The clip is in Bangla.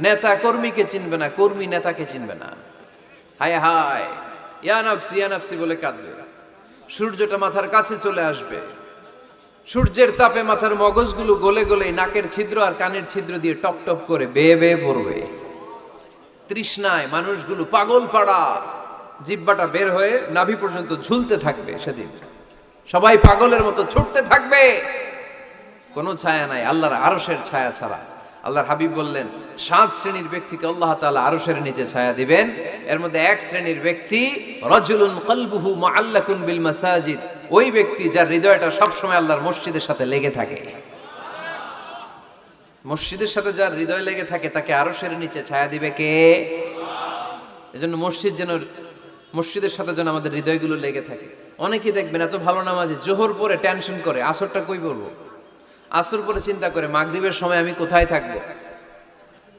নেতা কর্মীকে চিনবে না, কর্মী নেতাকে চিনবে না। হায় হায়, ইয়া নাফসি বলে কাঁদবে। সূর্যটা মাথার কাছে চলে আসবে, সূর্যের তাপে মাথার মগজগুলো গলে গলে নাকের ছিদ্র আর কানের ছিদ্র দিয়ে টপ টপ করে বেয়ে বেয়ে পড়বে। তৃষ্ণায় মানুষগুলো পাগল পাড়া, জিহ্বাটা বের হয়ে নাভি পর্যন্ত ঝুলতে থাকবে। সেদিন সবাই পাগলের মতো ছুটতে থাকবে, কোনো ছায়া নাই আল্লাহর আরশের ছায়া ছাড়া। আল্লাহর হাবিব বললেন 7 শ্রেণীর ব্যক্তিকে আল্লাহ তাআলা আরশের নিচে ছায়া দিবেন। এর মধ্যে 1 শ্রেণীর ব্যক্তি রাজুলুন কলবুহু মুআল্লাকুন বিল মাসাজিদ, ওই ব্যক্তি যার হৃদয়টা সবসময় আল্লাহর মসজিদের সাথে লেগে থাকে। মসজিদের সাথে যার হৃদয় লেগে থাকে তাকে আরশের নিচে ছায়া দিবে কে? এজন্য মসজিদের সাথে যেন আমাদের হৃদয়গুলো লেগে থাকে। অনেকেই দেখবেন এত ভালো নামাজি, জোহর পরে টেনশন করে আসরটা কই পড়বো, আসর পরে চিন্তা করে মাগরিবের সময় আমি কোথায় থাকবো।